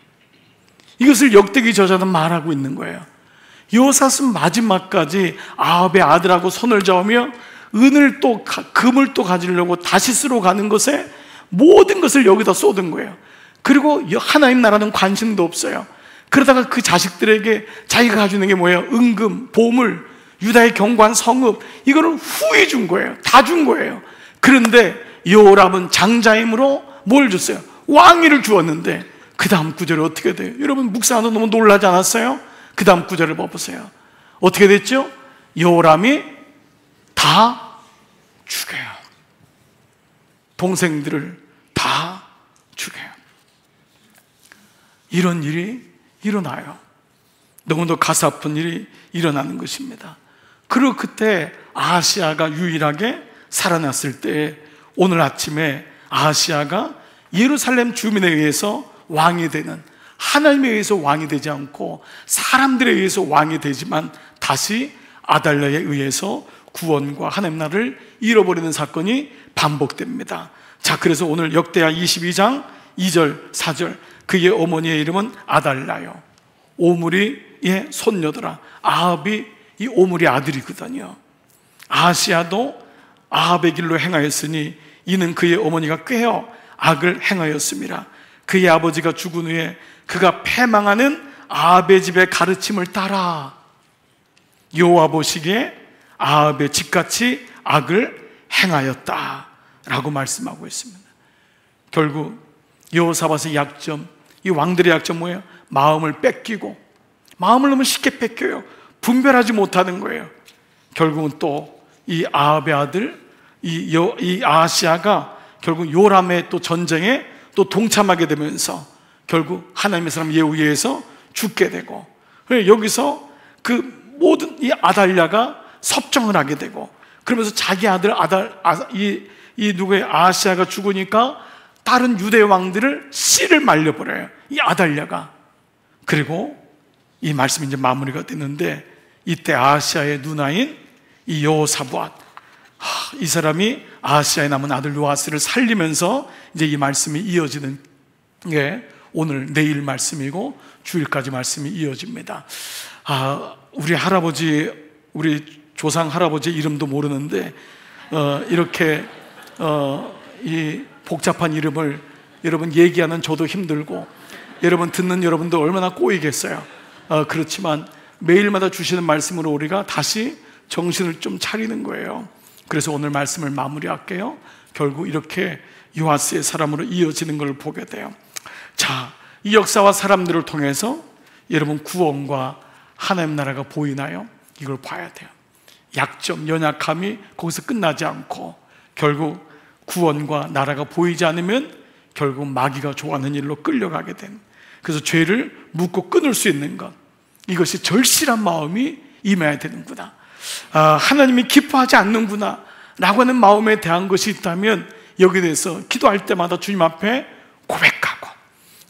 이것을 역대기 저자는 말하고 있는 거예요. 여호사밧은 마지막까지 아합의 아들하고 손을 잡으며 은을 또 금을 또 가지려고 다시스로 가는 것에 모든 것을 여기다 쏟은 거예요. 그리고 하나님 나라는 관심도 없어요. 그러다가 그 자식들에게 자기가 가지고 있는 게 뭐예요? 은금, 보물, 유다의 견고한 성읍, 이거를 후히 준 거예요. 다 준 거예요. 그런데 요람은 장자임으로 뭘 줬어요? 왕위를 주었는데 그 다음 구절이 어떻게 돼요? 여러분 묵상하다 너무 놀라지 않았어요? 그 다음 구절을 봐보세요. 어떻게 됐죠? 요람이 다 죽여요. 동생들을 다 죽여요. 이런 일이 일어나요. 너무도 가슴 아픈 일이 일어나는 것입니다. 그리고 그때 아하시아가 유일하게 살아났을 때, 오늘 아침에 아하시아가 예루살렘 주민에 의해서 왕이 되는, 하나님에 의해서 왕이 되지 않고 사람들에 의해서 왕이 되지만 다시 아달랴에 의해서 구원과 하나님 나라를 잃어버리는 사건이 반복됩니다. 자, 그래서 오늘 역대하 22장 2절 4절, 그의 어머니의 이름은 아달랴요, 오므리의 손녀더라. 아합이 이 오므리 아들이거든요. 아하시아도 아합의 길로 행하였으니 이는 그의 어머니가 꾀어 악을 행하였습니다. 그의 아버지가 죽은 후에 그가 패망하는 아합의 집의 가르침을 따라 여호와 보시기에 아합의 집같이 악을 행하였다 라고 말씀하고 있습니다. 결국 여호사밧의 약점, 이 왕들의 약점 뭐예요? 마음을 뺏기고, 마음을 너무 쉽게 뺏겨요. 분별하지 못하는 거예요. 결국은 또 이 아합의 아들 이 아하시아가 결국 요람의 또 전쟁에 또 동참하게 되면서 결국 하나님의 사람 예후에 의해서 죽게 되고, 여기서 그 모든 이 아달랴가 섭정을 하게 되고, 그러면서 자기 아들 이 누구의 아하시아가 죽으니까 다른 유대 왕들을 씨를 말려버려요, 이 아달랴가. 그리고 이 말씀이 이제 마무리가 됐는데, 이때 아하시아의 누나인 이 여호사밧, 이 사람이 아하시아의 남은 아들 요아스를 살리면서 이제 이 말씀이 이어지는 게 오늘 내일 말씀이고 주일까지 말씀이 이어집니다. 우리 할아버지, 우리 조상 할아버지 이름도 모르는데 이렇게 이 복잡한 이름을 여러분 얘기하는 저도 힘들고, 여러분 듣는 여러분도 얼마나 꼬이겠어요. 그렇지만 매일마다 주시는 말씀으로 우리가 다시 정신을 좀 차리는 거예요. 그래서 오늘 말씀을 마무리할게요. 결국 이렇게 요아스의 사람으로 이어지는 걸 보게 돼요. 자, 이 역사와 사람들을 통해서 여러분 구원과 하나님 나라가 보이나요? 이걸 봐야 돼요. 약점, 연약함이 거기서 끝나지 않고 결국 구원과 나라가 보이지 않으면 결국 마귀가 좋아하는 일로 끌려가게 되는, 그래서 죄를 묻고 끊을 수 있는 것, 이것이 절실한 마음이 임해야 되는구나, 하나님이 기뻐하지 않는구나 라고 하는 마음에 대한 것이 있다면 여기에 대해서 기도할 때마다 주님 앞에 고백하고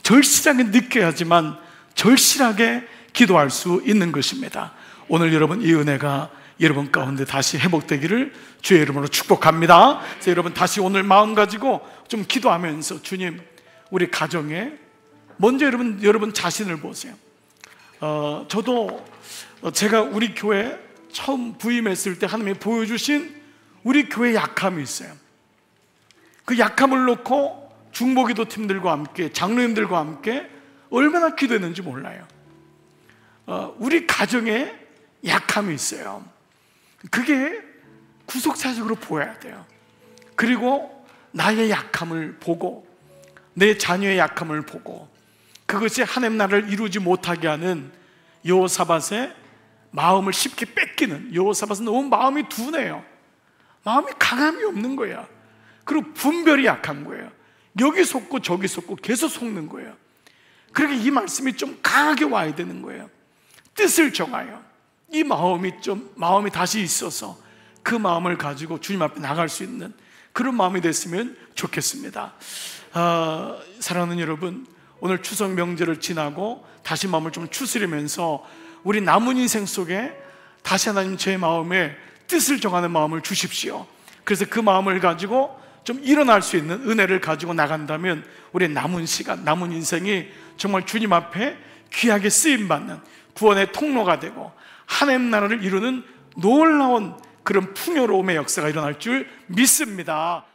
절실하게 느껴야지만 절실하게 기도할 수 있는 것입니다. 오늘 여러분 이 은혜가 여러분 가운데 다시 회복되기를 주의 이름으로 축복합니다. 그래서 여러분 다시 오늘 마음 가지고 좀 기도하면서, 주님, 우리 가정에 먼저 여러분 자신을 보세요. 저도 제가 우리 교회 처음 부임했을 때 하나님이 보여주신 우리 교회 약함이 있어요. 그 약함을 놓고 중보기도 팀들과 함께, 장로님들과 함께 얼마나 기도했는지 몰라요. 우리 가정에 약함이 있어요. 그게 구속사적으로 보여야 돼요. 그리고 나의 약함을 보고, 내 자녀의 약함을 보고, 그것이 하나님 나라를 이루지 못하게 하는 여호사밧의 마음을 쉽게 뺏기는, 여호사밧은 너무 마음이 둔해요. 마음이 강함이 없는 거야. 그리고 분별이 약한 거예요. 여기 속고 저기 속고 계속 속는 거예요. 그러니까 이 말씀이 좀 강하게 와야 되는 거예요. 뜻을 정하여 이 마음이 다시 있어서 그 마음을 가지고 주님 앞에 나갈 수 있는 그런 마음이 됐으면 좋겠습니다. 사랑하는 여러분, 오늘 추석 명절을 지나고 다시 마음을 좀 추스리면서 우리 남은 인생 속에 다시 하나님 제 마음에 뜻을 정하는 마음을 주십시오. 그래서 그 마음을 가지고 좀 일어날 수 있는 은혜를 가지고 나간다면 우리의 남은 시간, 남은 인생이 정말 주님 앞에 귀하게 쓰임받는 구원의 통로가 되고 하나님 나라를 이루는 놀라운 그런 풍요로움의 역사가 일어날 줄 믿습니다.